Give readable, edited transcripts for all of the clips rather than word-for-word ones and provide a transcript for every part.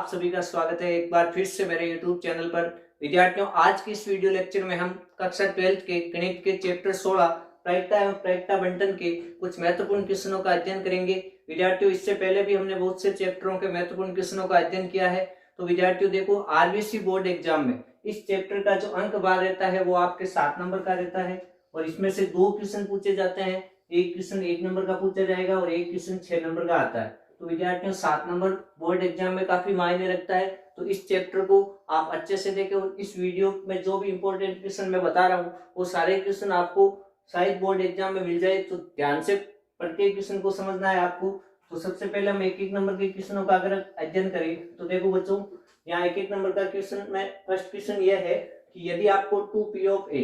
आप सभी का स्वागत है एक बार फिर से मेरे YouTube चैनल पर। विद्यार्थियों, आज की इस वीडियो लेक्चर में हम कक्षा 12 के गणित के चैप्टर 16 प्रायिकता एवं प्रायिकता बंटन के कुछ महत्वपूर्ण क्वेश्चनों का अध्ययन करेंगे। विद्यार्थियों, इससे पहले भी हमने बहुत से चैप्टरों के महत्वपूर्ण क्वेश्चनों का अध्ययन किया है। तो विद्यार्थियों देखो, आरबीसी बोर्ड एग्जाम में इस चैप्टर का जो अंक भार रहता है वो आपके 7 नंबर का रहता है और इसमें से 2 क्वेश्चन पूछे जाते हैं। एक क्वेश्चन 1 नंबर का पूछा जाएगा और एक क्वेश्चन 6 नंबर का आता है। तो विद्यार्थियों, 7 नंबर बोर्ड एग्जाम में काफी मायने रखता है। तो इस चैप्टर को आप अच्छे से देखें और इस वीडियो में जो भी इंपॉर्टेंट क्वेश्चन मैं बता रहा हूँ वो सारे क्वेश्चन आपको शायद बोर्ड एग्जाम में मिल जाए। तो ध्यान से प्रत्येक क्वेश्चन को समझना है आपको। तो सबसे पहले हम एक एक नंबर के क्वेश्चनों का अगर अध्ययन करें तो देखो बच्चों, यहाँ एक एक नंबर का क्वेश्चन में फर्स्ट क्वेश्चन यह है कि यदि आपको 2p ऑफ a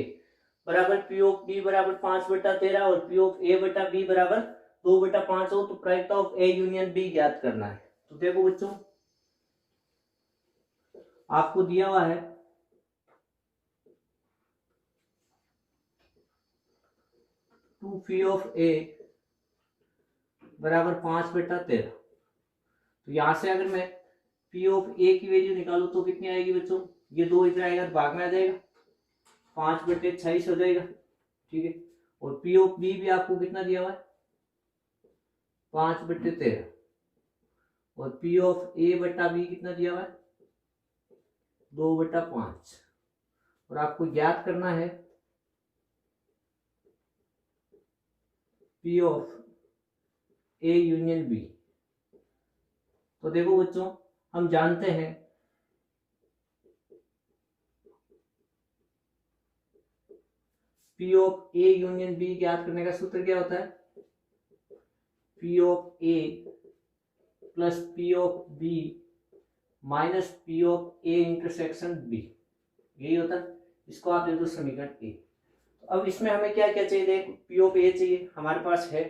बराबर p ऑफ b बराबर 5/13 और p ऑफ a बटा b बराबर 2/5 हो तो प्रायिकता ऑफ ए यूनियन बी ज्ञात करना है। तो देखो बच्चों, आपको दिया हुआ है 2p ऑफ ए बराबर 5/13। तो यहां से अगर मैं p ऑफ ए की वैल्यू निकालू तो कितनी आएगी बच्चों? ये 2 इधर आएगा तो भाग में आ जाएगा, 5/26 हो जाएगा। ठीक है, और p ऑफ बी भी आपको कितना दिया हुआ है? 5/13 और p ऑफ ए बटा बी कितना दिया हुआ है? 2/5। और आपको ज्ञात करना है p of A union B. तो देखो बच्चों, हम जानते हैं p of A union B ज्ञात करने का सूत्र क्या होता है? p of A plus p of B minus p of A intersection B, यही होता है। इसको आप दे दो समीकरण ए। अब इसमें हमें क्या क्या चाहिए? देख, p ऑफ ए चाहिए, हमारे पास है।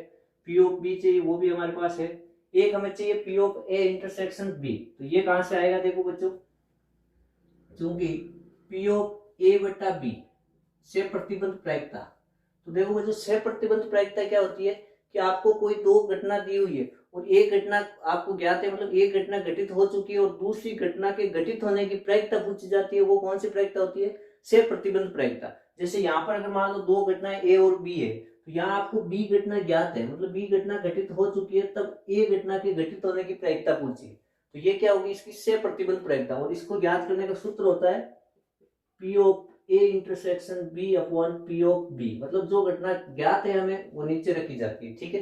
p ऑफ बी चाहिए, वो भी हमारे पास है। एक हमें चाहिए p of A intersection B. तो ये कहां से आएगा? देखो बच्चों, क्योंकि p ऑफ ए बटा बी से प्रतिबंध प्रायिकता। तो देखो बच्चों, से प्रतिबंध प्रायिकता क्या होती है कि आपको कोई दो घटना दी हुई है और एक घटना आपको ज्ञात है, मतलब एक घटना घटित हो चुकी है और दूसरी घटना के घटित होने की प्रायिकता पूछी जाती है। वो कौन सी प्रायिकता होती है? से प्रतिबंध प्रायिकता। जैसे यहाँ पर अगर मान लो दो घटनाएं ए और बी है तो यहाँ आपको बी घटना ज्ञात है, मतलब बी घटना घटित हो चुकी है, तब ए घटना के घटित होने की प्रायिकता पूछी है। तो ये क्या होगी? इसकी से प्रतिबंध प्रायिकता। और इसको ज्ञात करने का सूत्र होता है P of A intersection B upon P of B, मतलब जो घटना ज्ञात है हमें वो नीचे रखी जाती है। ठीक है,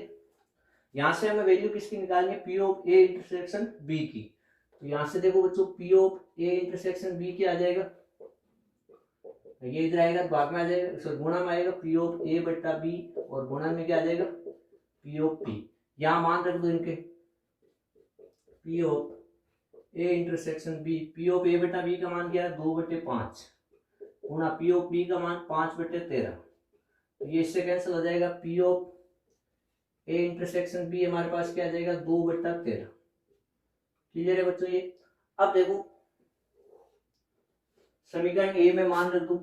यहां से हमें वैल्यू किसकी निकालनी है? P of A intersection B की। तो यहां से देखो बच्चों, P of A intersection B क्या आ जाएगा? ये इधर आएगा तो भाग में आ जाएगा, सॉरी गुणा में आएगा पी ऑफ ए बटा बी और गुणा में क्या आ जाएगा? P of P. यहां मान रख दो इनके, P of A intersection B, P of A बटा बी का मान क्या है? 2/5 गुणा पी ऑफ बी का मान 5/13। तो ये इससे कैंसिल हो जाएगा। P of A intersection B हमारे पास क्या आ जाएगा? 2/13। क्लियर है बच्चों ये? अब देखो, समीकरण ए में मान रख दो,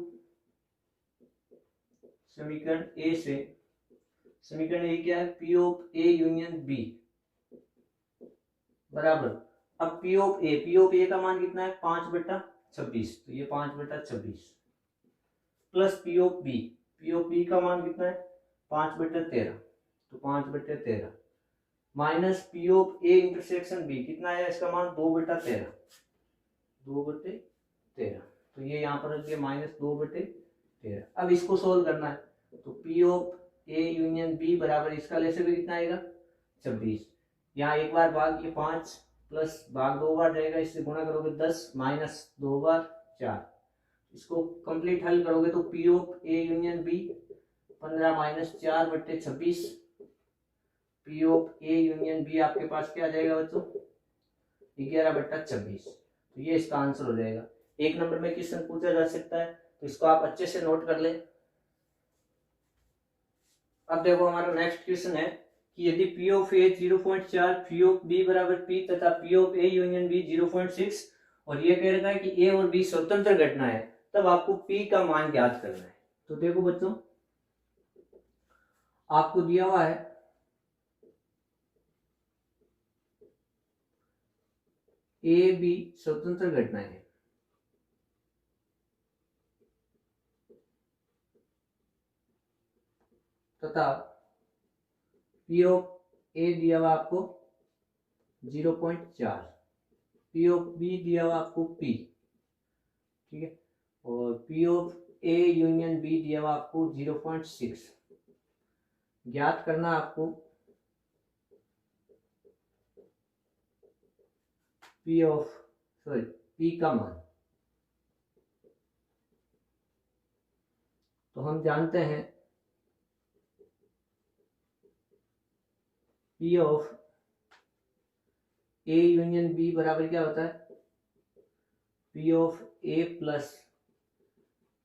समीकरण ए से, समीकरण ए क्या है? P of A union B बराबर, अब पी ऑफ ए का मान कितना है? 5/26। तो ये 5/26 प्लस पी ऑफ बी का मान कितना है? 5/13। तो 5/13 minus P of A intersection B कितना है? इसका मान 2/13। तो ये यहाँ पर रख दिया माइनस 2/13। अब इसको सोल्व करना है तो P of A union B बराबर, इसका लेसे भी कितना आएगा? 26। यहाँ एक बार भाग, ये 5 प्लस भाग 2 बार जाएगा, इससे गुणा करोगे 10 माइनस 2 बार 4। इसको कंप्लीट हल करोगे तो P of A union B 15 minus 4/26, P of A union B आपके पास क्या आ जाएगा बच्चों? 11/26। तो ये इसका आंसर हो जाएगा। एक नंबर में क्वेश्चन पूछा जा सकता है, तो इसको आप अच्छे से नोट कर ले। अब देखो, हमारा नेक्स्ट क्वेश्चन है कि यदि P of A 0.4, P of B बराबर पी तथा P of A union B 0.6 और ये कह रहा है कि ए और बी स्वतंत्र घटना है, तब आपको पी का मान ज्ञात करना है। तो देखो बच्चों, आपको दिया हुआ है ए बी स्वतंत्र घटनाएं हैं तथा पी ऑफ ए दिया हुआ आपको 0.4, पी ऑफ बी दिया हुआ आपको पी, ठीक है, और P of A union B दिया हुआ आपको 0.6। ज्ञात करना आपको पी का मान। तो हम जानते हैं P of A union B बराबर क्या होता है, P of A plus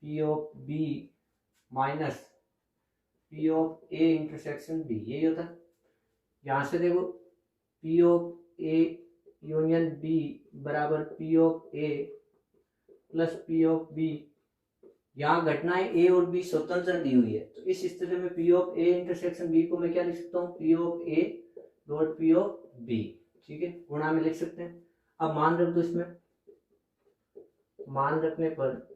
P of B minus P of A intersection B, यही होता है। यहां से देखो P of A union B बराबर P of A plus P of B, यहाँ घटनाएं ए और बी स्वतंत्र दी हुई है, तो इस स्थिति में P of A intersection B को मैं क्या लिख सकता हूँ, P of A dot P of B, ठीक है, गुणा में लिख सकते हैं। अब मान रख दो, इसमें मान रखने पर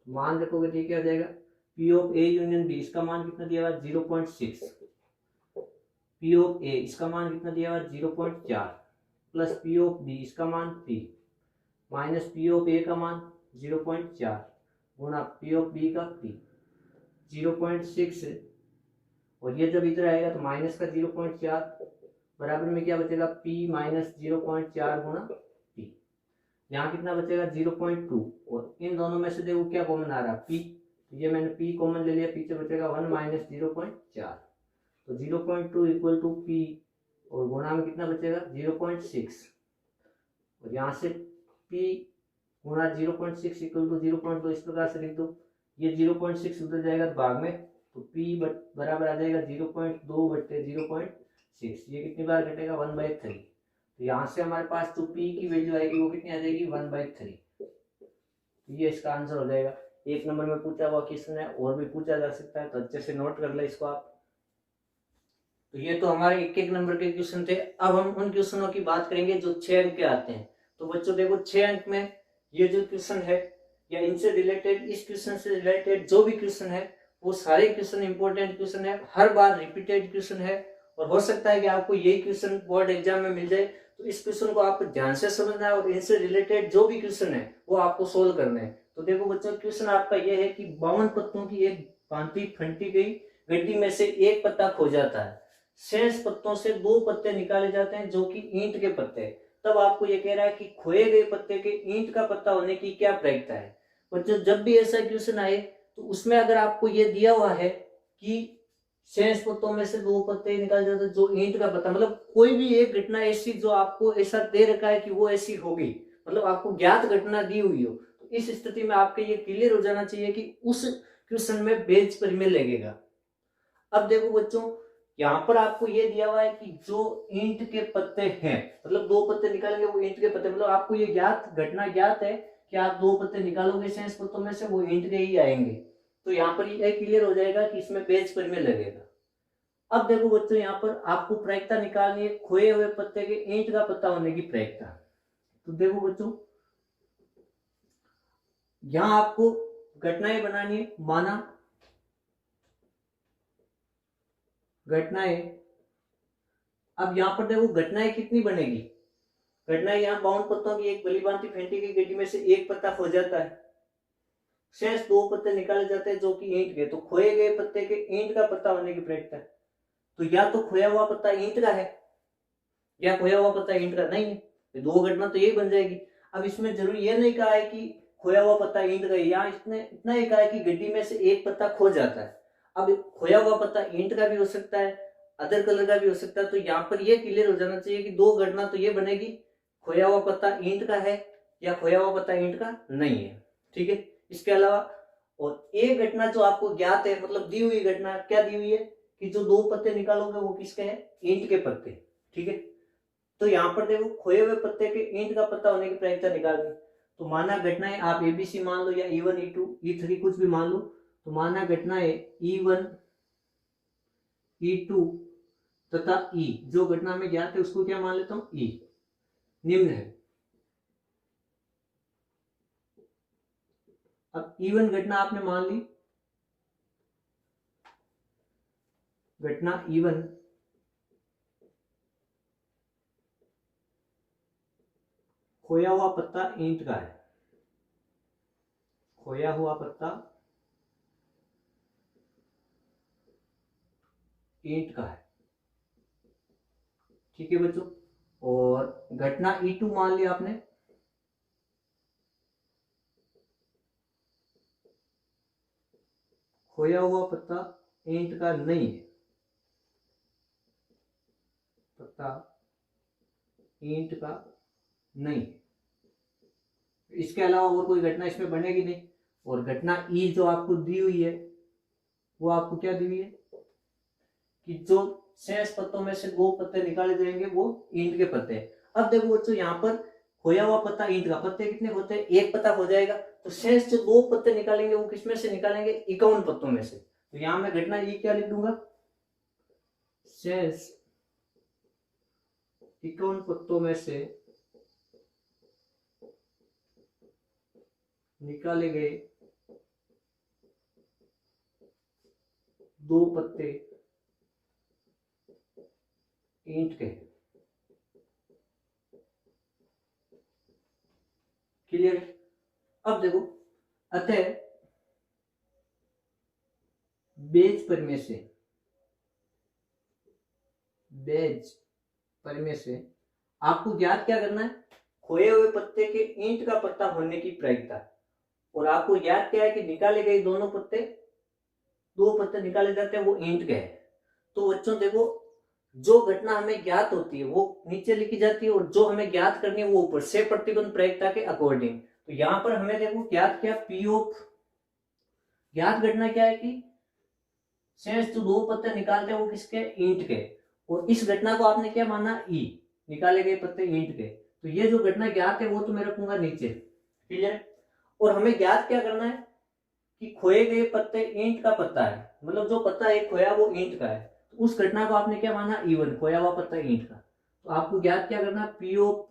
मान रखोगे तो क्या हो जाएगा, P of A union B इसका मान कितना दिया हुआ 0.6, पी ऑफ ए इसका मान कितना दिया हुआ 0.4 प्लस पी ऑफ बी इसका मान पी माइनस पी ऑफ ए का मान 0.4 गुणा पी ऑफ बी का पी 0.6, और ये जब इधर आएगा तो माइनस का 0.4 बराबर में क्या बचेगा, p माइनस 0.4 गुणा p, यहाँ कितना बचेगा 0.2, और इन दोनों में से देखो क्या कॉमन आ रहा है p, तो ये मैंने p कॉमन ले लिया, पीछे बचेगा 1 माइनस 0.4, तो 0.2 इक्वल टू p, और गुणा में कितना बचेगा 0.6, और यहाँ से p गुणा 0.6 इक्वल टू 0.2 इस प्रकार से लिख दो, ये 0.6 उधर जाएगा तो भाग में, तो p बराबर आ जाएगा 0.2 बटे 0.6, ये कितनी बार घटेगा 1/3, तो यहाँ से हमारे पास जो p की वैल्यू आएगी वो कितनी आ जाएगी 1/3, तो ये इसका आंसर हो जाएगा। एक नंबर में पूछा हुआ क्वेश्चन है, और भी पूछा जा सकता है, तो अच्छे से नोट कर ले इसको आप। तो ये तो हमारे एक नंबर के क्वेश्चन थे। अब हम उन क्वेश्चनों की बात करेंगे जो 6 अंक के आते हैं। तो बच्चों देखो 6 अंक में ये जो क्वेश्चन है या इनसे रिलेटेड, इस क्वेश्चन से रिलेटेड जो भी क्वेश्चन है वो सारे क्वेश्चन इंपॉर्टेंट क्वेश्चन है, हर बार रिपीटेड क्वेश्चन है, और हो सकता है कि आपको यही क्वेश्चन बोर्ड एग्जाम में मिल जाए। तो इस क्वेश्चन को आपको ध्यान से समझना है और इनसे रिलेटेड जो भी क्वेश्चन है वो आपको सोल्व करना है। तो देखो बच्चों क्वेश्चन आपका यह है कि 52 पत्तों की एक भांति फंटी गई गड्डी में से एक पत्ता खो जाता है, शेष पत्तों से 2 पत्ते निकाले जाते हैं जो कि ईंट के पत्ते हैं। तब आपको यह कह रहा है कि खोए गए पत्ते के ईंट का पत्ता होने की क्या प्रायिकता है। बच्चों जब भी ऐसा क्वेश्चन आए तो उसमें अगर आपको ये दिया हुआ है कि शेष पत्तों में से 2 पत्ते निकाले जाते हैं जो ईंट का पत्ता, मतलब कोई भी एक घटना ऐसी जो आपको ऐसा दे रखा है कि वो ऐसी होगी, मतलब आपको ज्ञात घटना दी हुई हो, तो इस स्थिति में आपके ये क्लियर हो जाना चाहिए कि उस क्वेश्चन में बेज परिमेय लगेगा। अब देखो बच्चों यहाँ पर आपको ये दिया हुआ है कि जो ईंट के पत्ते हैं, मतलब 2 पत्ते निकालेंगे वो ईंट के पत्ते, मतलब आपको ये ज्ञात घटना ज्ञात है कि आप 2 पत्ते निकालोगे शेष पत्तों में से वो ईंट के ही आएंगे। तो यहाँ पर ये क्लियर हो जाएगा कि इसमें बेज परिमेय लगेगा। अब देखो बच्चों यहाँ पर आपको प्रायिकता निकालनी है खोए हुए पत्ते के ईंट का पत्ता होने की प्रायिकता। तो देखो बच्चों यहाँ आपको घटनाएं बनानी है, माना घटनाएं। अब यहाँ पर देखो घटनाएं कितनी बनेगी, घटनाएं यहाँ 52 पत्तों की एक भली भांति फेंटी गई गड्डी में से एक पत्ता खो जाता है, शेष 2 पत्ते निकाले जाते हैं जो कि ईंट के, तो खोए गए पत्ते के ईंट का पत्ता होने की प्रायिकता है। तो या तो खोया हुआ पत्ता ईंट का है या खोया हुआ पत्ता ईंट का नहीं है, तो 2 घटना तो यही बन जाएगी। अब इसमें जरूरी ये नहीं कहा है कि खोया हुआ पत्ता ईंट का है, यहाँ इसने इतना ही कहा है कि गड्डी में से एक पत्ता खो जाता है। अब खोया हुआ पत्ता ईंट का भी हो सकता है, अदर कलर का भी हो सकता है, तो यहाँ पर ये क्लियर हो जाना चाहिए कि 2 घटना तो ये बनेगी, खोया हुआ पत्ता ईंट का है या खोया हुआ पत्ता ईंट का नहीं है, ठीक है। इसके अलावा और एक घटना जो आपको ज्ञात है, मतलब दी हुई घटना क्या दी हुई है कि जो 2 पत्ते निकालोगे वो किसके हैं, ईंट के पत्ते, ठीक है। तो यहाँ पर देखो खोए हुए पत्ते के ईंट का पत्ता होने की प्रायिकता निकालनी। तो माना घटनाएं आप ABC मान लो या E1 E2 E3 कुछ भी मान लो, तो माना घटनाएं E1 E2 तथा E, जो घटना में ज्ञात है उसको क्या मान लेता हूं E, निम्न है। अब इवन घटना आपने मान ली, घटना इवन खोया हुआ पत्ता ईंट का है, खोया हुआ पत्ता ईंट का है, ठीक है बच्चों। और घटना E2 मान लिया आपने, खोया हुआ पत्ता ईंट का नहीं है, पत्ता ईंट का नहीं है। इसके अलावा और कोई घटना इसमें बनेगी नहीं। और घटना ई जो आपको दी हुई है वो आपको क्या दी हुई है कि जो शेष पत्तों में से 2 पत्ते निकाले जाएंगे वो ईंट के पत्ते हैं। अब देखो बच्चों यहाँ पर खोया हुआ पत्ता ईंट का, पत्ते कितने होते हैं, 1 पत्ता हो जाएगा। तो शेष जो 2 पत्ते निकालेंगे वो किसमें से निकालेंगे, 51 पत्तों में से। तो यहाँ मैं घटना ई क्या लिख दूंगा, शेष 51 पत्तों में से निकाले गए 2 पत्ते ईंट के। क्लियर। अब देखो, अतः बेज परिमेय से, बेज परिमेय से आपको ज्ञात क्या करना है, खोए हुए पत्ते के ईंट का पत्ता होने की प्रायिकता। और आपको याद क्या है कि निकाले गए दोनों पत्ते, 2 पत्ते निकाले जाते हैं वो ईंट के हैं। तो बच्चों देखो, जो घटना हमें ज्ञात होती है वो नीचे लिखी जाती है और जो हमें ज्ञात करनी है वो ऊपर से, प्रतिबंध प्रायिकता के अकॉर्डिंग। तो यहां पर हमें देखो ज्ञात क्या, पी ऑफ, ज्ञात घटना क्या है कि शेष जो 2 पत्ते निकालते हैं वो किसके, ईंट के। और इस घटना को आपने क्या माना, ई, निकाले गए पत्ते ईंट के। तो ये जो घटना ज्ञात है वो तो मैं रखूंगा नीचे। क्लियर है। और हमें ज्ञात क्या करना है कि खोए गए पत्ते ईंट का पत्ता है, मतलब जो पत्ता एक खोया वो ईंट का है। तो उस घटना को आपने क्या माना, इवन, खोया हुआ पत्ता ईंट का। तो आपको ज्ञात क्या करना, पी ऑफ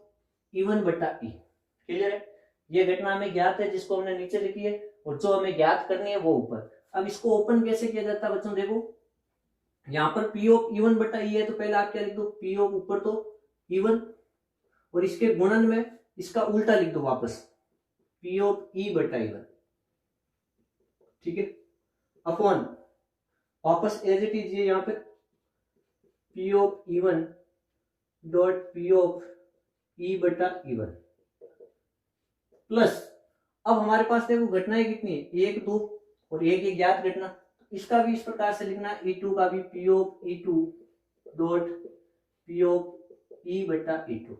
इवन बटा ई। क्लियर है। ये घटना हमें ज्ञात है जिसको हमने नीचे लिखी है, और जो हमें ज्ञात करनी है वो ऊपर। अब इसको ओपन कैसे किया जाता है बच्चों, देखो यहाँ पर पी ऑफ इवन बटा ई है, तो पहले आप क्या लिख दो, पी ऑफ ऊपर तो इवन, और इसके गुणन में इसका उल्टा लिख दो वापस, पी ऑफ ई बटा इवन। ठीक है। अपॉन वापस एज इट इज, यहाँ पे P of E one dot P of E बटा इवन प्लस, अब हमारे पास देखो घटनाएं कितनी है, 1 2 और एक ज्ञात घटना। इसका भी इस प्रकार से लिखना है, E2 का भी P of E2 dot P of E बटा E2।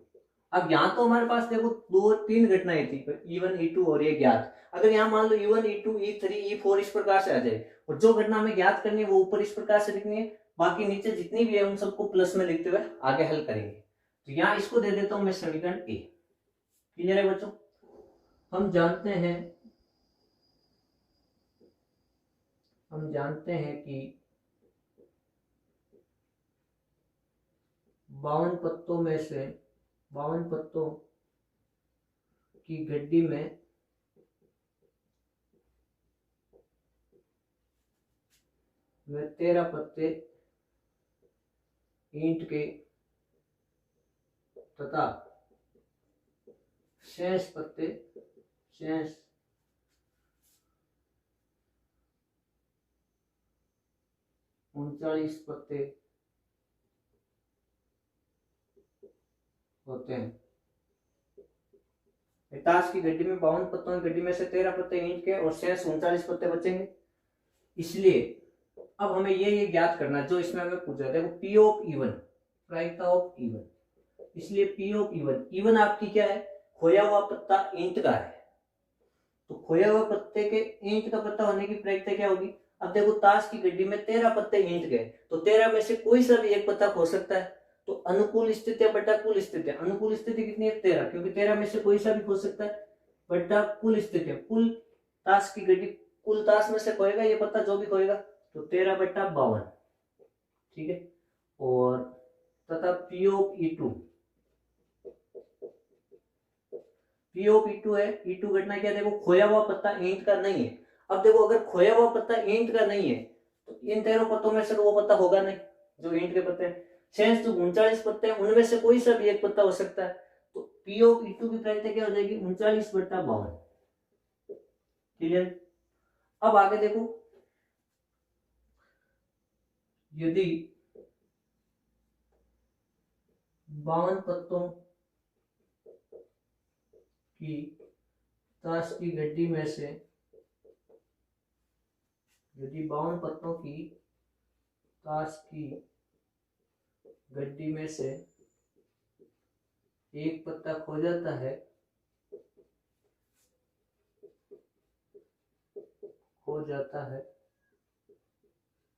अब यहाँ तो हमारे पास देखो 2-3 घटनाएं थी, E1 E2 और ये ज्ञात। अगर यहाँ मान लो E1 E2 E3 E4 इस प्रकार से आ जाए, और जो घटना हमें ज्ञात करनी है वो ऊपर इस प्रकार से लिखनी है, बाकी नीचे जितनी भी है उन सबको प्लस में लिखते हुए आगे हल करेंगे। तो यहाँ इसको दे देता हूं मैं समीकरण ए। क्लियर है बच्चों। हम जानते हैं कि 52 पत्तों में से 52 पत्तों की गड्डी में वे 13 पत्ते ईंट के तथा शेष पत्ते, शेष 39 पत्ते होते हैं। ताश की गड्डी में 52 पत्तों की गड्डी में से 13 पत्ते ईंट के और शेष 39 पत्ते बचेंगे। इसलिए अब हमें ये ज्ञात करना है जो इसमें हमें पूछा था, पी ऑफ इवन, प्रायिकता ऑफ इवन। इसलिए पी ऑफ इवन, इवन आपकी क्या है, खोया हुआ पत्ता ईंट का है। तो खोया हुआ पत्ते के ईंट का पत्ता होने की प्रायिकता क्या होगी। अब देखो ताश की गड्डी में 13 पत्ते ईंट के, तो 13 में से कोई सा भी एक पत्ता खो सकता है। तो अनुकूल स्थिति बटा कुल स्थिति, अनुकूल स्थिति कितनी है, 13, क्योंकि 13 में से कोई सा भी खो सकता है, बटा कुल स्थिति, कुल ताश की गड्डी, कुल ताश में से खोएगा ये पत्ता जो भी खोएगा, तो 13 बटा 52। ठीक है। और तथा P of E2 P of E two है, ई टू घटना क्या, देखो खोया हुआ पत्ता ईंट का नहीं है। अब देखो अगर खोया हुआ पत्ता ईंट का नहीं है तो इन तेरह पत्तों में से तो वो पत्ता होगा नहीं जो ईंट के पत्ते हैं। शेष जो 39 पत्ते हैं उनमें से कोई सा भी एक पत्ता हो सकता है। तो पी ऑफ ई टू की प्रायिकता क्या हो जाएगी, 39/52। क्लियर। अब आगे देखो, यदि 52 पत्तों की ताश की गड्डी में से, यदि 52 पत्तों की ताश की गड्डी में से एक पत्ता खो जाता है,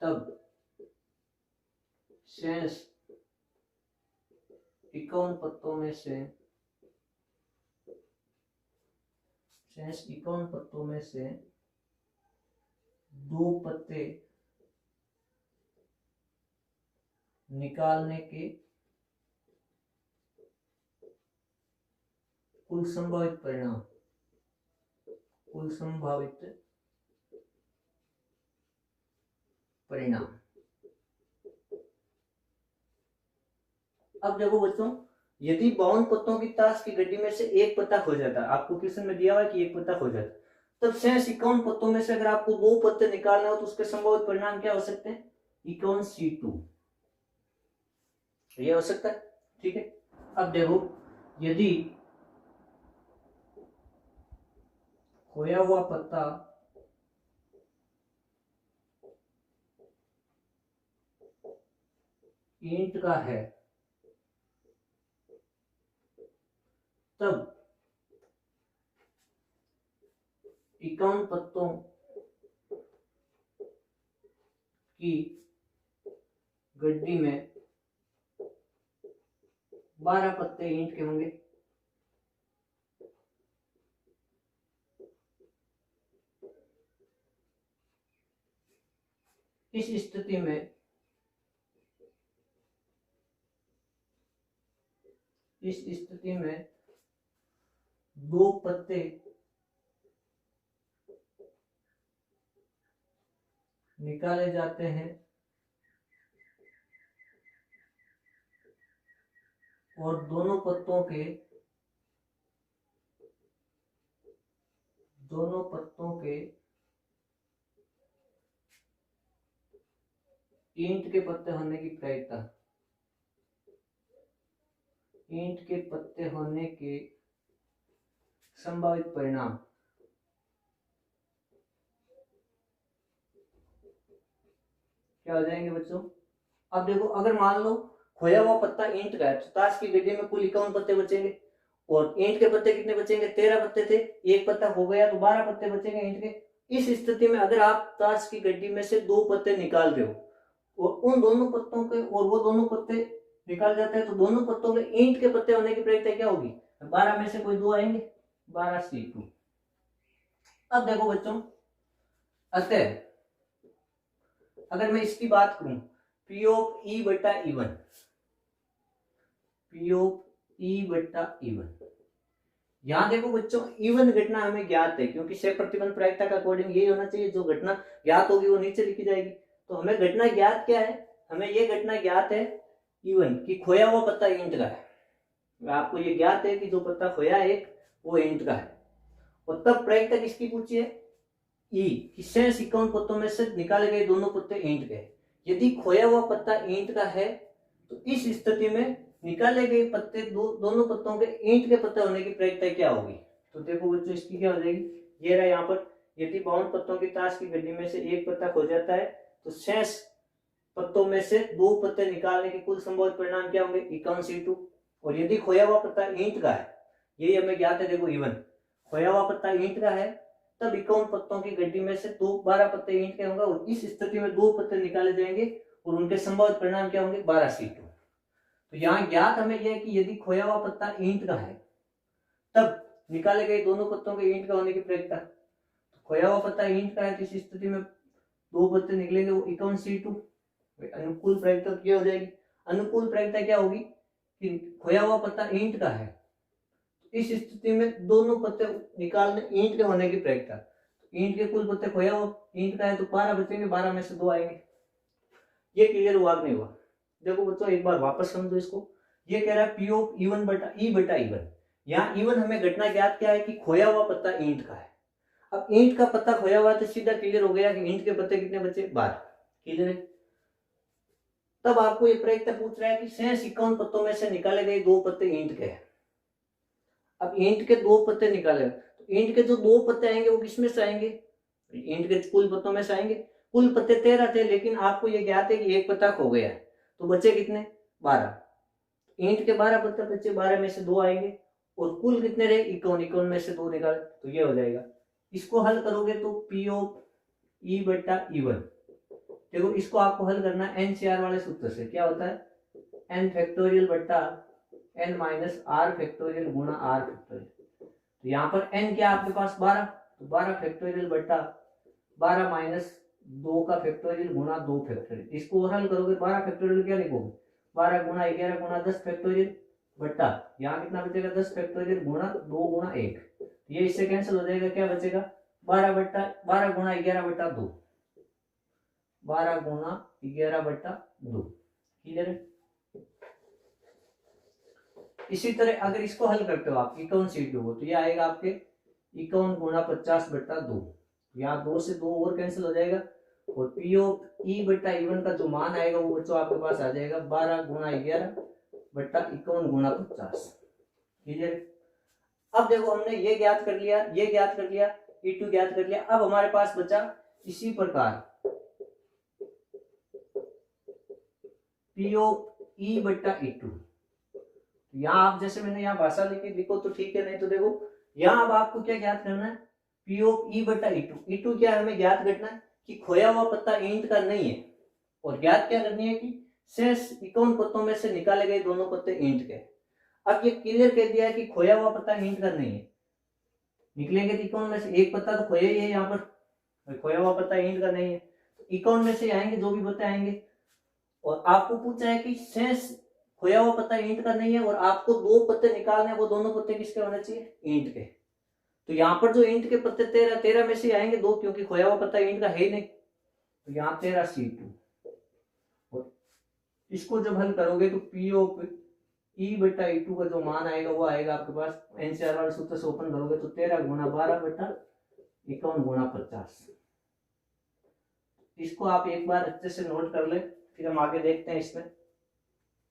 तब शेष 51 पत्तों में से, दो पत्ते निकालने के कुल संभावित परिणाम। अब देखो बच्चों, यदि 52 पत्तों की ताश की गड्डी में से एक पत्ता खो जाता है, आपको क्वेश्चन में दिया हुआ है कि एक पत्ता खो जाता, तब शेष 51 पत्तों में से अगर आपको दो पत्ते निकालने हो तो उसके संभावित परिणाम क्या हो सकते हैं, 51C2, ये हो सकता है। ठीक है। अब देखो, यदि खोया हुआ पत्ता ईंट का है, तब 51 पत्तों की गड्डी में 12 पत्ते ईंट के होंगे। इस स्थिति में दो पत्ते निकाले जाते हैं और दोनों पत्तों के ईंट के पत्ते होने की प्रायिकता, ईंट के पत्ते होने के संभावित परिणाम क्या हो जाएंगे बच्चों। अब देखो, अगर मान लो खोया हुआ पत्ता ईंट का है तो ताश की गड्डी में कुल 51 पत्ते बचेंगे और ईंट के पत्ते कितने बचेंगे, 13 पत्ते थे, एक पत्ता हो गया तो 12 पत्ते बचेंगे ईंट के। इस स्थिति में अगर आप ताश की गड्डी में से दो पत्ते निकाल रहे हो और उन दोनों पत्तों के, और वो दोनों पत्ते निकाल जाते हैं तो दोनों पत्तों में ईंट के पत्ते होने की प्रायिकता क्या होगी, 12 में से कोई दो आएंगे, 12C2। अब देखो बच्चों, अतः अगर मैं इसकी बात करूं, पी ऑफ ई बटा इवन, यहां देखो बच्चों, इवन घटना हमें ज्ञात है क्योंकि से प्रतिबंध प्रायिकता का अकॉर्डिंग यही होना चाहिए, जो घटना ज्ञात होगी वो नीचे लिखी जाएगी। तो हमें घटना ज्ञात क्या है, हमें ये घटना ज्ञात है इवन कि खोया हुआ पत्ता ईंट का है। आपको ये ज्ञात है कि जो पत्ता खोया है एक, वो ईंट का है। और तब प्रायिकता किसकी पूछी है, ई, कि शेष 51 पत्तों में से निकाले गए दोनों पत्ते ईंट के। यदि खोया हुआ पत्ता ईंट का है तो इस स्थिति में निकाले गए पत्ते दोनों पत्तों के ईंट के पत्ते होने की प्रायिकता क्या होगी। तो देखो बच्चों, इसकी क्या हो जाएगी, ये रहा यहाँ पर, यदि 52 पत्तों की ताश की गड्डी में से एक पत्ता खो जाता है तो शेष पत्तों में से दो पत्ते निकालने के कुल संभावित परिणाम क्या होंगे, 51C2। और यदि खोया हुआ पत्ता ईंट का है, यही हमें ज्ञात है, देखो इवन खोया हुआ पत्ता ईंट का है, तब 51 पत्तों की गड्डी में से 12 पत्ते ईंट के होंगे और इस स्थिति में दो पत्ते निकाले जाएंगे और उनके संभावित परिणाम क्या होंगे, 12C2। तो यहाँ ज्ञात हमें यह है कि यदि खोया हुआ पत्ता ईंट का है तब निकाले गए दोनों पत्तों के ईंट का होने की प्रायिकता, तो खोया हुआ पत्ता ईंट का है तो इस स्थिति में दो पत्ते निकलेंगे, वो 51C2। अनुकूल प्रायिकता क्या हो जाएगी, अनुकूल प्रायिकता क्या होगी कि खोया हुआ पत्ता ईंट का है इस स्थिति में दोनों पत्ते निकालने ईंट के होने की प्रक्रिया, ईंट के कुल पत्ते खोया हो ईंट का है तो 12 बचेंगे, 12 में से 2 आएंगे। ये क्लियर हुआ नहीं हुआ? देखो बच्चों एक बार वापस समझो इसको। ये कह रहा है पी ऑफ E1 बटा E1। यहाँ E1 हमें घटना ज्ञात क्या है कि खोया हुआ पत्ता ईंट का है। अब ईंट का पत्ता खोया हुआ है तो सीधा क्लियर हो गया कि ईंट के पत्ते कितने बचे, 12। क्लियर है? तब आपको ये प्रश्न पूछ रहा है कि शेष 51 पत्तों में से निकाले गए 2 पत्ते ईंट के हैं। अब ईंट के 2 पत्ते निकाले तो ईंट के जो 2 पत्ते आएंगे वो किसमें से आएंगे, ईंट के कुल पत्तों में से आएंगे। कुल पत्ते 13 थे, लेकिन आपको ये ज्ञात है कि एक पत्ता खो गया है, तो बचे कितने, 12। ईंट के 12 पत्ते बचे, 12 में से 2 आएंगे और कुल कितने रहे, 51 में से 2 निकाले तो ये हो जाएगा। इसको हल करोगे तो पी ऑफ E बटा E1, देखो इसको आपको हल करना है NCR वाले सूत्र से। क्या होता है, n फैक्टोरियल बटा n माइनस r फैक्टोरियल गुणा r फैक्टोरियल। तो यहाँ पर n क्या आपके पास 12, तो 12 फैक्टोरियल बटा 12 माइनस 2 का फैक्टोरियल गुणा 2 फैक्टोरियल। इसको हल करोगे 12 फैक्टोरियल क्या लिखोगे, 12 गुणा 11 गुणा 10 फैक्टोरियल बटा यहाँ कितना बचेगा 10 फैक्टोरियल गुणा 2 गुणा 1। ये इससे कैंसिल हो जाएगा, क्या बचेगा 12 गुणा 11 बटा 2, 12 गुणा 11 बटा 2। क्लियर है? इसी तरह अगर इसको हल करते हो आप 51 को तो ये आएगा आपके 51 गुणा 50 बटा 2। यहाँ 2 से 2 और कैंसिल हो जाएगा और पी ऑफ E बटा E1 का जो मान आएगा वो बच्चों आपके पास आ जाएगा 12 गुणा 11 बटा 51 गुणा 50। क्लियर? अब देखो हमने ये ज्ञात कर लिया, ये ज्ञात कर लिया, E2 ज्ञात कर लिया। अब हमारे पास बचा इसी प्रकार पी ऑफ E बटा E2। यहाँ आप जैसे मैंने यहाँ भाषा लिखी लिखो तो ठीक है, नहीं तो देखो यहाँ अब आपको क्या ज्ञात करना है, पी ऑफ E बटा E2। E2 क्या है, हमें ज्ञात करना है कि खोया हुआ पत्ता ईंट का नहीं है, और ज्ञात क्या करनी है कि शेष 51 पत्तों में से निकाले गए दोनों पत्ते ईंट के। अब ये क्लियर कह दिया है कि खोया हुआ पत्ता ईंट का नहीं है, निकलेंगे तो 51 में से एक पत्ता तो खोया ही है, यहाँ पर खोया हुआ पत्ता ईंट का नहीं है, 51 में से आएंगे जो भी पत्ते आएंगे। और आपको पूछा है कि शेष खोया हुआ पत्ता ईंट का नहीं है और आपको 2 पत्ते निकालने, वो दोनों पत्ते किसके होने चाहिए, ईंट के। तो यहाँ पर जो ईंट के पत्ते 13 में से आएंगे 2, क्योंकि खोया हुआ पत्ता ईंट का है ही नहीं, तो यहाँ 13C2। और इसको जब हल करोगे तो पी ऑफ E बटा E2 का जो मान आएगा वो आएगा आपके पास, NCR वाले सूत्र से ओपन करोगे तो 13 गुणा 12 बटा 51 गुणा 50। इसको आप एक बार अच्छे से नोट कर ले, फिर हम आगे देखते हैं इसमें।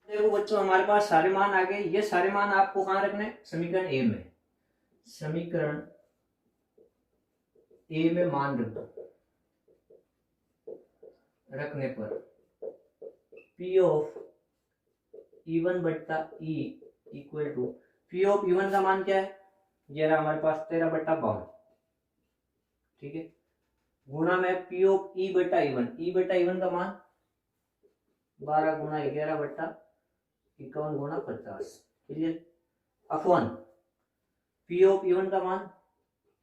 देखो बच्चों हमारे पास सारे मान आ गए। ये सारे मान आपको कहाँ रखने, समीकरण ए में। समीकरण ए में मान रख दो, रखने पर पी ऑफ E1 बट्टा E equal to P of E1 का मान क्या है, ये रहा हमारे पास 13 बट्टा 52। ठीक है, गुणा में पी ऑफ E बट्टा E1 का मान 12 गुणा 11 बट्टा 51 गुणा 50। Clear? Upon P of E1 का मान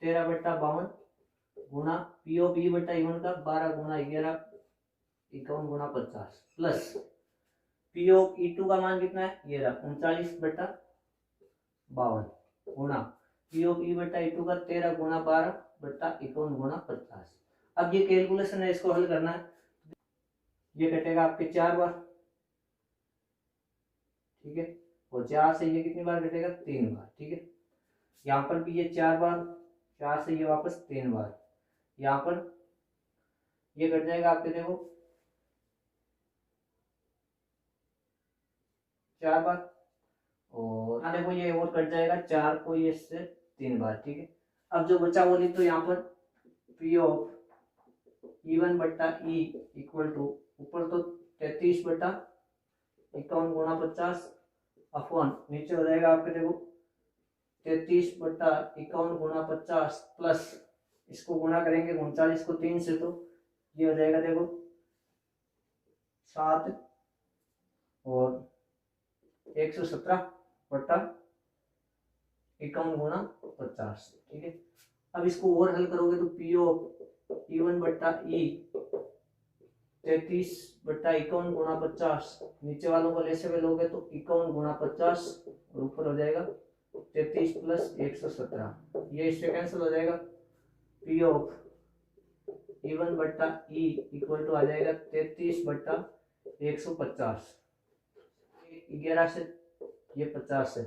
13 बट्टा 52 गुणा पी ऑफ E बट्टा E1 का 12 गुणा 11 51 गुणा 50 प्लस पी ऑफ E2 का मान कितना है, ये रहा 39 बट्टा 52 गुणा पी ऑफ E बट्टा E2 का 13 गुणा 12 बट्टा 51 गुणा 50। अब ये कैलकुलेशन है, इसको हल करना है। ये कटेगा आपके 4 बार, ठीक है, और 4 से ये कितनी बार कटेगा, 3 बार। ठीक है, यहाँ पर भी ये 4 बार, 4 से ये वापस 3 बार, यहाँ पर ये कट जाएगा आपके, देखो 4 बार, और देखो ये और कट जाएगा 4 को ये से 3 बार। ठीक है, अब जो बचा वो लिख दो यहाँ पर पी ऑफ E1 बट्टा E इक्वल टू ऊपर तो 33 बट्टा 51 गुणा 50 अपॉन नीचे हो जाएगा आपके, देखो 33 बट्टा 51 गुणा 50 प्लस इसको गुणा करेंगे 39 को 3 से, तो ये हो जाएगा देखो 7 और 117 बट्टा 51 गुणा 50। ठीक है, अब इसको और हल करोगे तो पी ऑफ E1 बट्टा E 33 बट्टा 51 गुणा 50, नीचे वालों को लेसे हुए लोगे तो 51 गुणा 50 और ऊपर हो जाएगा 33 प्लस 117, ये इससे कैंसिल हो जाएगा। पी ऑफ E1 बट्टा ई इक्वल टू आ जाएगा 33 बट्टा 150, 11 से ये 50 है,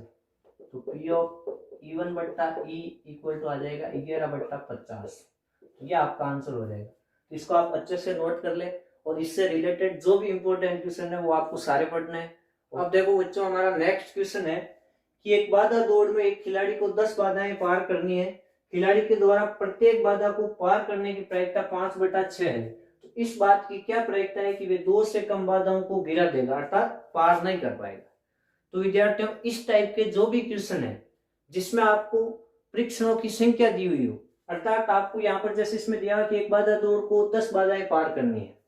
तो पी ऑफ E1 बट्टा ई इक्वल टू आ जाएगा 11 बट्टा 50। ये आपका आंसर हो जाएगा। तो इसको आप अच्छे से नोट कर ले, और इससे रिलेटेड जो भी इंपॉर्टेंट क्वेश्चन है वो आपको सारे पढ़ने हैं। अब देखो बच्चों, हमारा नेक्स्ट क्वेश्चन है कि एक बाधा दौड़ में एक खिलाड़ी को 10 बाधाएं पार करनी है। खिलाड़ी के द्वारा प्रत्येक बाधा को पार करने की प्रायिकता 5/6 है। तो इस बात की क्या प्रायिकता है कि वे 2 से कम बाधाओं को गिरा देगा, अर्थात पार नहीं कर पाएगा। तो विद्यार्थियों, इस टाइप के जो भी क्वेश्चन है जिसमें आपको परीक्षणों की संख्या दी हुई हो, अर्थात आपको यहाँ पर जैसे इसमें दिया कि एक बाधा दौड़ को 10 बाधाएं पार करनी है,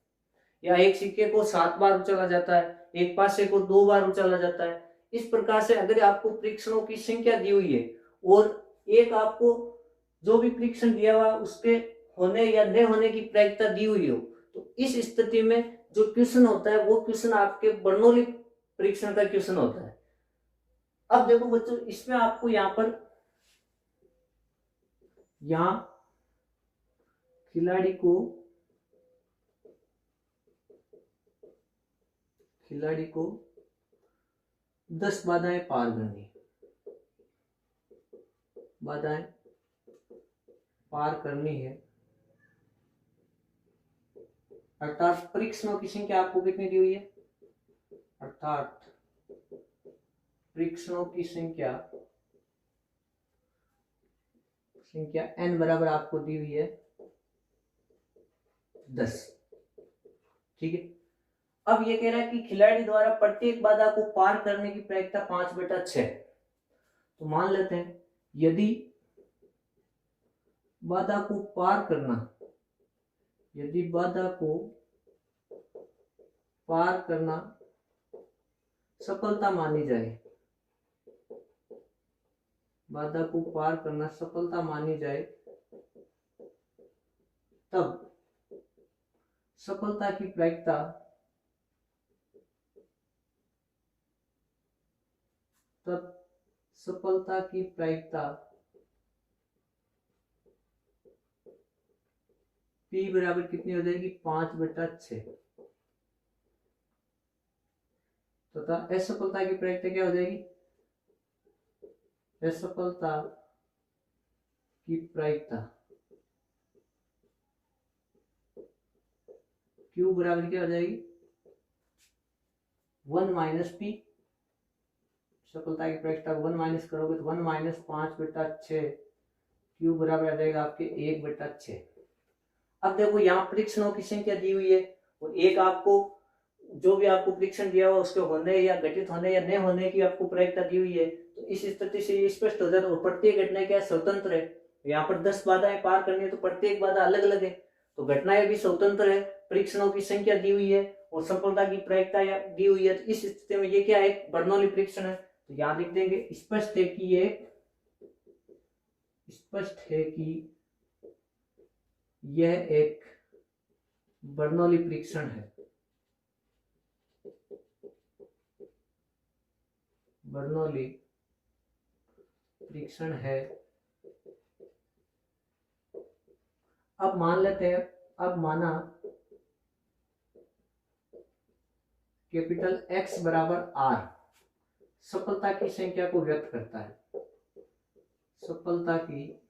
या एक सिक्के को 7 बार उछाला जाता है, एक पासे को 2 बार उछाला जाता है, इस प्रकार से अगर आपको परीक्षणों की संख्या दी हुई है और एक आपको जो भी परीक्षण दिया हुआ उसके होने या न होने की प्रायिकता दी हुई हो, तो इस स्थिति में जो क्वेश्चन होता है वो क्वेश्चन आपके बर्नौली परीक्षण का क्वेश्चन होता है। अब देखो बच्चों, इसमें आपको यहाँ पर खिलाड़ी को 10 बाधाएं पार करनी, बाधाएं पार करनी है, अर्थात परीक्षणों की संख्या आपको कितनी दी हुई है, अर्थात परीक्षणों की संख्या n बराबर आपको दी हुई है 10। ठीक है। अब ये कह रहा है कि खिलाड़ी द्वारा प्रत्येक बाधा को पार करने की प्रायिकता 5/6। तो मान लेते हैं यदि बाधा को पार करना सफलता मानी जाए, बाधा को पार करना सफलता मानी जाए, तब सफलता की प्रायिकता P बराबर कितनी हो जाएगी, 5/6, तथा असफलता की प्रायिकता क्या हो जाएगी, असफलता की प्रायिकता Q बराबर क्या हो जाएगी, 1 - P। सफलता की प्रायिकता 1 माइनस करोगे तो 1 - 5/6, Q बराबर आ जाएगा आपके 1/6। अब देखो यहाँ परीक्षणों की संख्या दी हुई है और एक आपको जो भी आपको परीक्षण दिया हुआ उसके होने या घटित होने या न होने की आपको प्रायिकता दी हुई है। तो इस स्थिति से ये स्पष्ट हो जाता है, और प्रत्येक घटना क्या स्वतंत्र है। यहाँ पर 10 बाधाएं पार करनी है तो प्रत्येक बाधा अलग अलग है, तो घटनाएं भी स्वतंत्र है, परीक्षणों की संख्या दी हुई है और सफलता की प्रायिकता दी हुई है। तो इस स्थिति में ये क्या है, बर्नौली परीक्षण है। तो यहाँ लिख देंगे स्पष्ट है कि यह एक बर्नौली परीक्षण है, बर्नौली परीक्षण है। अब मान लेते हैं, अब माना कैपिटल X बराबर R सफलता की संख्या को व्यक्त करता है, सफलता की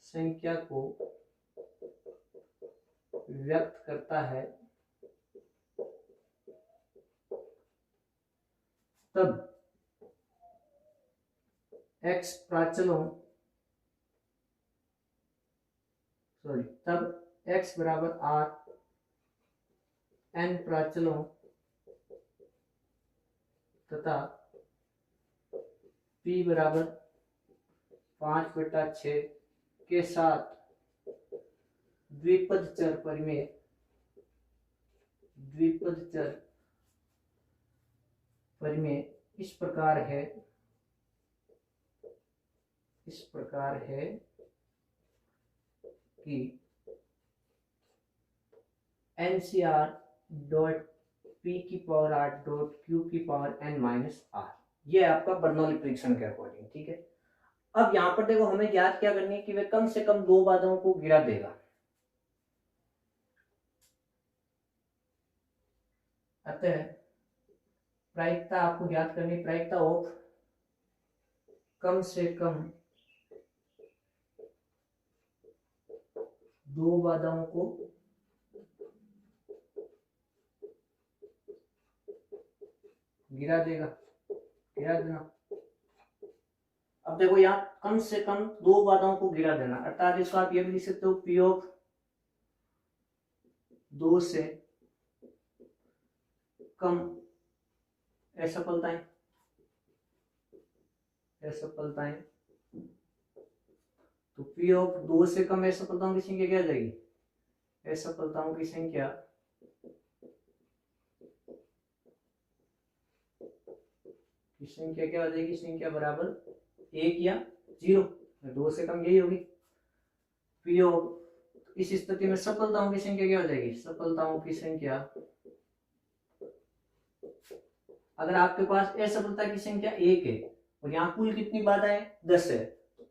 संख्या को व्यक्त करता है, तब X बराबर R n प्राचलों तथा P बराबर 5/6 के साथ द्विपद चर परिमेय इस प्रकार है कि NCR डॉट P की पावर R डॉट Q की पावर n - R। ये है आपका बर्नौली परीक्षण के अकॉर्डिंग, ठीक है। अब यहाँ पर देखो हमें याद क्या करनी है कि वह कम से कम 2 बाधाओं को गिरा देगा। अतः प्रायिकता आपको याद करनी, प्रायिकता ऑफ कम से कम 2 बाधाओं को गिरा देगा, गिरा देना। अब देखो यहाँ कम से कम 2 बाधाओं को गिरा देना, अर्थात इसको आप ये भी लिख सकते हो पी ऑफ 2 से कम असफलताएं, असफलताएं। तो पी ऑफ 2 से कम असफलताओं की संख्या क्या आ जाएगी, असफलताओं की संख्या क्या हो जाएगी, संख्या बराबर 1 या 0, 2 से कम यही होगी। पी ऑफ इस स्थिति में सफलताओं की संख्या क्या हो जाएगी, सफलताओं की संख्या, अगर आपके पास असफलता की संख्या 1 है और यहाँ कुल कितनी बाधाएं 10 है,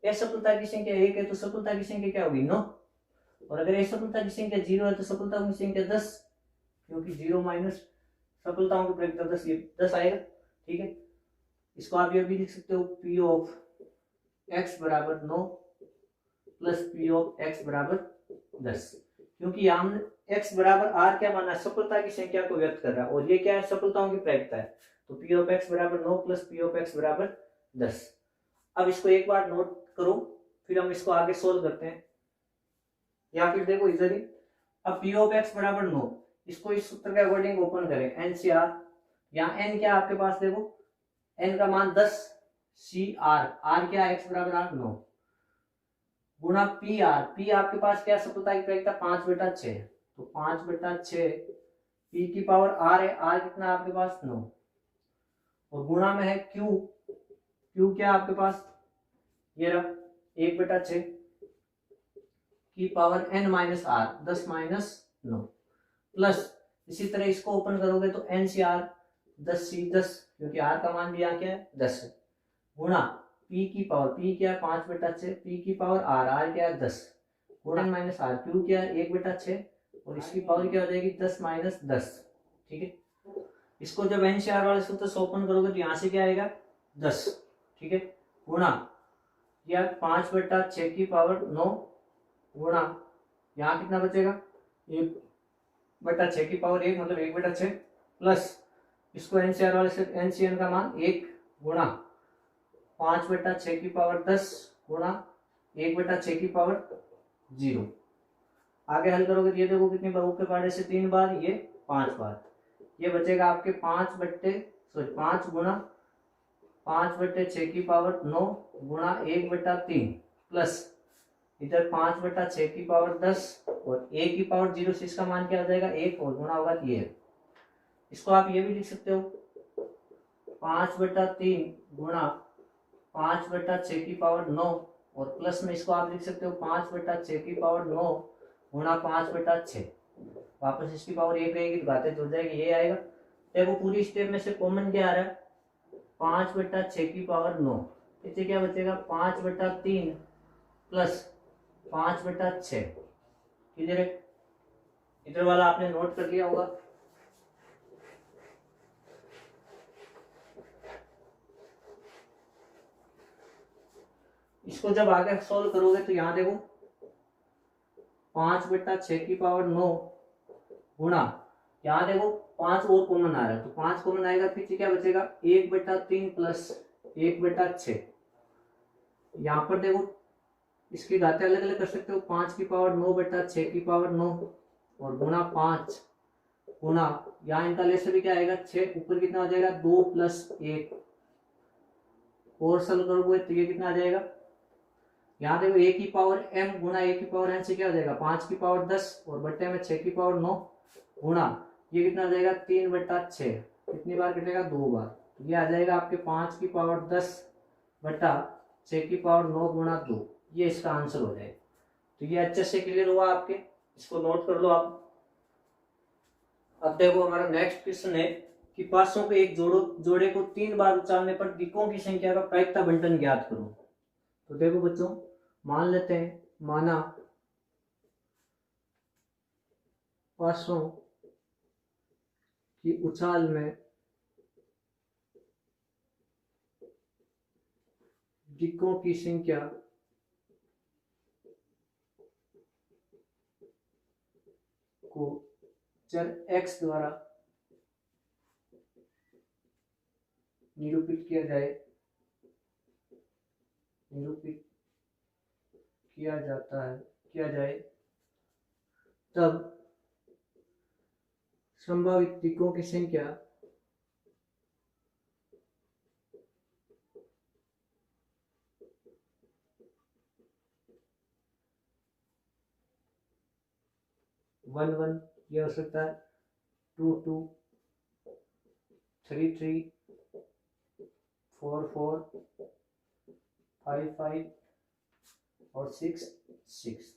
असफलता की संख्या 1 है तो सफलता की संख्या क्या होगी 9, और अगर असफलता की संख्या 0 है तो सफलताओं की संख्या 10, क्योंकि 0 माइनस सफलताओं की प्रायिकता 10, ये 10 आएगा, ठीक है। इसको आप ये भी लिख सकते हो पी ऑफ x बराबर 9 प्लस पी ऑफ x बराबर 10, क्योंकि यहाँ हमने x बराबर r क्या माना, सफलता की संख्या को व्यक्त कर रहा है और ये क्या है, सफलताओं की प्रायिकता है। तो पी ऑफ x बराबर 9 प्लस पी ऑफ x बराबर 10। अब इसको एक बार नोट करो, फिर हम इसको आगे सोल्व करते हैं, या फिर देखो इधर ही। अब पी ऑफ x बराबर 9, इसको इस सूत्र के अकॉर्डिंग ओपन करें, NCR, यहाँ n क्या आपके पास, देखो n का मान 10, CR, R क्या है, x बराबर 8, 9 गुणा PR, P आपके पास क्या सफलता की प्रायिकता 5/6, तो 5/6 P की पावर R है, R कितना आपके पास 9, और गुणा में है Q, Q क्या आपके पास ये रहा 1/6 की power n minus R, 10 minus 9, plus इसी तरह इसको ओपन करोगे तो NCR 10C 10, क्योंकि R का मान भी यहाँ क्या है 10 है, गुणा P की पावर, P क्या है 5/6, P की पावर R क्या है 10, गुणा माइनस R, Q क्या है 1/6 और इसकी पावर क्या हो जाएगी 10 माइनस 10, ठीक है। इसको जब NCR वाले सूत्र से ओपन करोगे तो यहाँ से क्या आएगा 10, ठीक है, गुणा या 5/6 की पावर 9 गुणा यहाँ कितना बचेगा 1/6 की पावर 1, मतलब 1/6, प्लस इसको NCR वाले से NCN का मान 1 गुणा 5/6 की पावर 10 गुणा 1/6 की पावर 0। आगे हल करोगे तो ये देखो कितनी बार, ऊपर पाड़े से 3 बार, ये 5 बार, ये बचेगा आपके 5 गुणा 5/6 की पावर 9 गुणा 1/3 प्लस इधर 5/6 की पावर 10 और 1 की पावर 0 से इसका मान क्या हो जाएगा 1 और गुणा होगा ये। इसको आप ये भी लिख सकते हो 5/3 गुणा 5/6 की पावर 9 और प्लस में इसको आप लिख सकते हो 5/6 की पावर 9 गुणा 5/6, वापस इसकी पावर 1 रहेगी तो घाते जुड़ जाएगी, ये आएगा। देखो पूरी स्टेप में से कॉमन क्या आ रहा है 5/6 की पावर 9, इससे क्या बचेगा 5/3 प्लस 5/6, इधर इधर वाला आपने नोट कर लिया होगा। इसको जब आगे सोल्व करोगे तो यहाँ देखो 5/6 की पावर 9 गुणा, यहाँ देखो 5 और कॉमन आ रहा है तो 5 कॉमन आएगा, पीछे क्या बचेगा 1/3 प्लस 1/6। यहाँ पर देखो इसकी घातें अलग अलग कर सकते हो, 5 की पावर 9/6 की पावर 9 और गुणा 5 गुणा यहाँ इनका लेस भी क्या आएगा 6, ऊपर कितना हो जाएगा 2 प्लस 1 और सल करोगे तो ये कितना आ जाएगा, यहाँ देखो a की पावर m गुणा a की पावर n से क्या हो जाएगा 5 की पावर 10 और बट्टे में 6 की पावर 9 गुणा ये कितना आ जाएगा 3/6, कितनी बार कटेगा 2 बार, तो ये आ जाएगा आपके 5 की पावर 10 बट्टा 6 की पावर 9 गुणा 2, ये इसका आंसर हो जाएगा। तो ये अच्छे से क्लियर हुआ आपके, इसको नोट कर लो आप। अब देखो हमारा नेक्स्ट क्वेश्चन है कि पार्श्वों के एक जोड़े को 3 बार उछालने पर दिक्कों की संख्या का प्रायिकता बंटन ज्ञात करो। तो देखो बच्चों, मान लेते हैं, माना पार्श्वों की उछाल में दिक्कों की संख्या को चर x द्वारा निरूपित किया जाए तब संभावित दिक्कों की संख्या वन वन ये हो सकता है, 2 2, 3 3, 4 4, 5 5 और 6 6।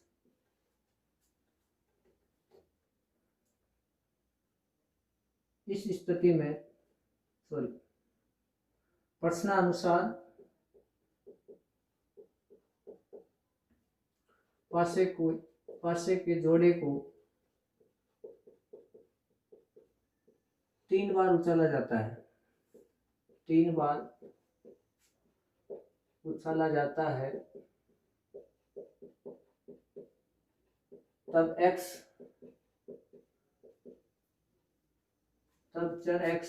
इस स्थिति में प्रश्नानुसार पासे के जोड़े को 3 बार उछाला जाता है, 3 बार उछाला जाता है, तब चर x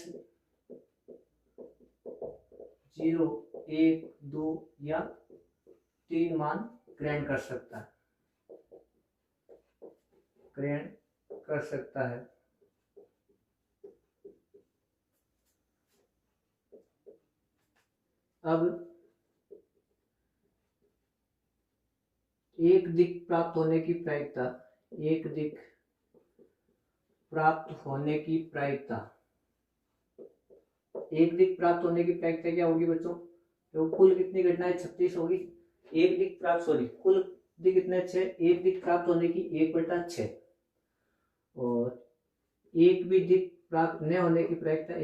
0 1 2 या 3 मान ग्रहण कर सकता है। अब एक दिक प्राप्त होने की प्रायिकता क्या होगी बच्चों? तो कुल कितनी घटनाएं 36 होगी। एक दिक प्राप्त कुल दिक कितने 6, एक दिक प्राप्त होने की 1/6 और एक भी दिक प्राप्त न होने की प्रायिकता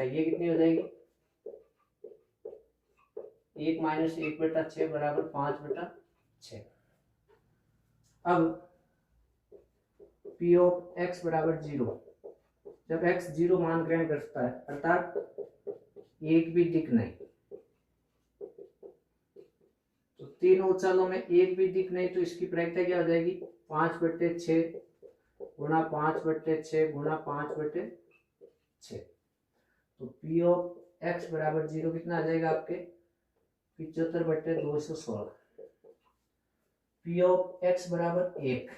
ये कितनी हो जाएगी? 1 - 1/6 बराबर 5/6। अब P ऑफ x बराबर 0, जब x 0 मान ग्रहण करता है अर्थात एक भी दिक नहीं, तो तीनों उछालों में एक भी दिक नहीं, तो इसकी प्रायिकता क्या हो जाएगी? 5/6 गुणा 5/6 गुणा 5/6। तो P ऑफ x बराबर 0 कितना आ जाएगा आपके? 75/216। P ऑफ x बराबर 1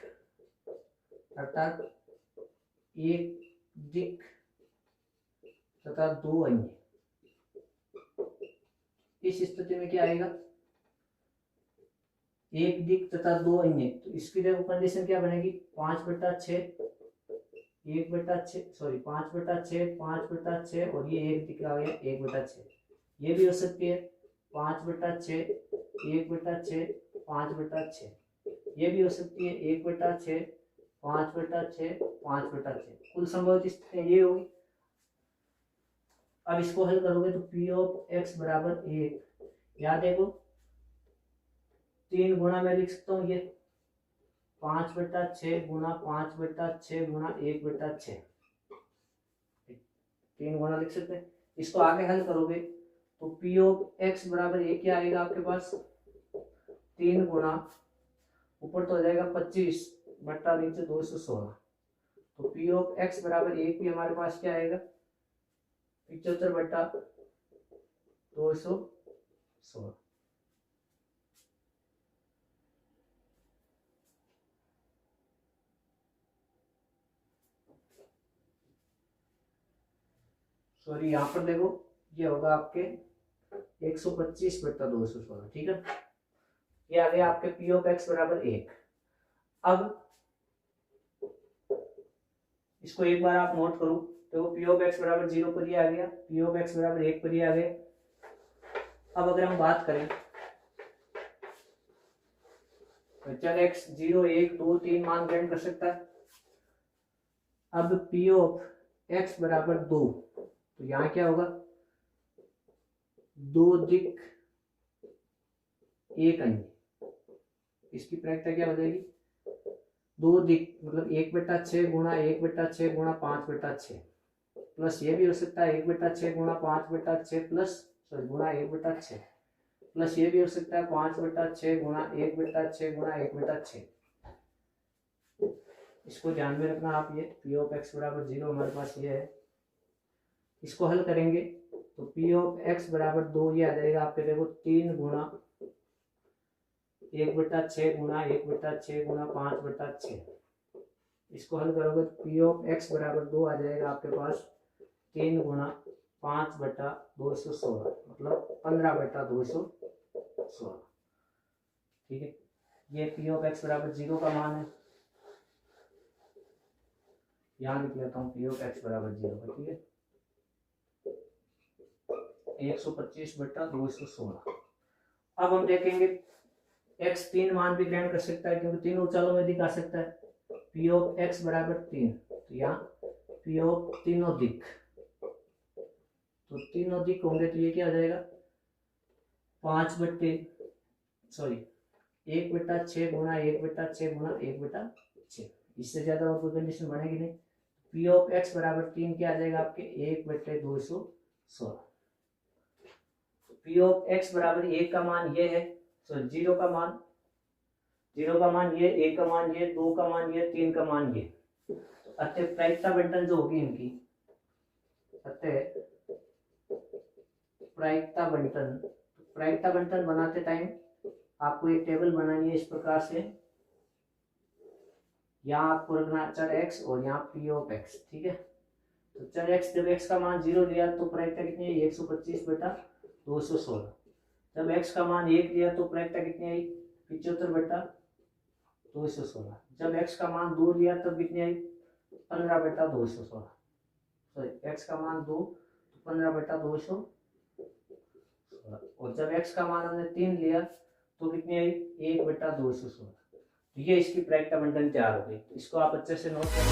अर्थात एक दिक तथा 2 अन्य। इस स्थिति में क्या आएगा? एक दिक तथा 2 अन्य, तो इसकी देखो कंडीशन क्या बनेगी? 5/6 5/6 और ये एक दिख आ गया 1/6। ये भी हो सकती है 5/6 1/6 5/6। ये भी हो सकती है 1/6 5/6 5/6। कुल संभवित स्थितियां ये होगी। अब इसको हल करोगे तो P ऑफ x बराबर 1, याद देखो 3 गुणा में लिख सकता हूँ, ये 5/6 गुणा 5/6 गुणा 1/6, 3 गुणा लिख सकते हैं। इसको आगे हल करोगे तो P ऑफ x बराबर 1 क्या आएगा आपके पास? 3 गुणा ऊपर तो हो जाएगा 25 बट्टा नीचे 216। तो P ऑफ x बराबर 1 भी हमारे पास क्या आएगा? 75/216। सॉरी, यहाँ पर देखो ये होगा आपके 125/216। ठीक है, ये आ गया आपके P ऑफ x बराबर 1। अब इसको एक बार आप नोट करो, तो P ऑफ x बराबर 0 पर ये आ गया, P ऑफ x बराबर 1 पर ये आ गया। अब अगर हम बात करें तो चर x 0, 1, 2, 3 मान ग्रहण कर सकता है। अब पी ऑफ x बराबर 2, तो यहाँ क्या होगा, 2 दिक 1 अन्य, इसकी प्रायिकता क्या हो जाएगी, 2 दिक मतलब 1/6 गुणा 1/6 गुणा 5/6, प्लस ये भी हो सकता है 1/6 गुणा 5/6 प्लस गुणा 1/6, प्लस ये भी हो सकता है 5/6 गुणा 1/6 गुणा 1/6। इसको ध्यान में रखना आप, ये पी ऑफ एक्स बराबर 0 हमारे पास ये है। इसको हल करेंगे तो पी ऑफ एक्स बराबर 2 ये आ जाएगा आपके, देखो 3 गुणा 1/6 गुणा 1/6 गुणा 5/6। इसको हल करोगे तो पी ऑफ एक्स बराबर 2 आ जाएगा आपके पास 3 गुणा 5/216, मतलब 15/216। ठीक है, ये पी ऑफ एक्स बराबर 0 का मान है। यहाँ लिख लेता हूँ पी ऑफ एक्स बराबर 0 का, ठीक है, 125/216। अब हम देखेंगे x 3 मान भी ग्रहण कर सकता है, क्योंकि तीनों चालों में दिखा सकता है। पी ऑफ एक्स बराबर 3, तो यहाँ पी ऑफ तीनों दिक, तो तीनों दिक होंगे तो ये क्या हो जाएगा 1/6 गुणा 1/6 गुणा 1/6। इससे ज्यादा और कोई कंडीशन बनेगी नहीं। पी ऑफ एक्स बराबर 3 क्या आ जाएगा आपके 1/216। पी ऑफ एक्स बराबर 1 का मान ये है, सॉरी 0 का मान ये, 1 का मान ये, 2 का मान ये, 3 का मान ये। अतः प्रायिकता बंटन जो होगी इनकी, प्रायिकता बंटन बनाते टाइम आपको एक टेबल बनानी है इस प्रकार से। यहाँ आपको रखना चर x और यहाँ पी ऑफ x, ठीक है। तो चर x, जब x का मान 0 लिया तो प्रायिकता कितनी है 125/216। जब x का मान 1 लिया तो प्रायिकता कितनी आई 75/216। जब x का मान 2 लिया तब कितनी आई 15/216। सॉरी, x का मान 2 तो 15/216, और जब x का मान हमने 3 लिया तो कितनी आई 1/216। तो ये इसकी प्रायिकता बंटन तैयार हो गई। इसको आप अच्छे से नोट करें।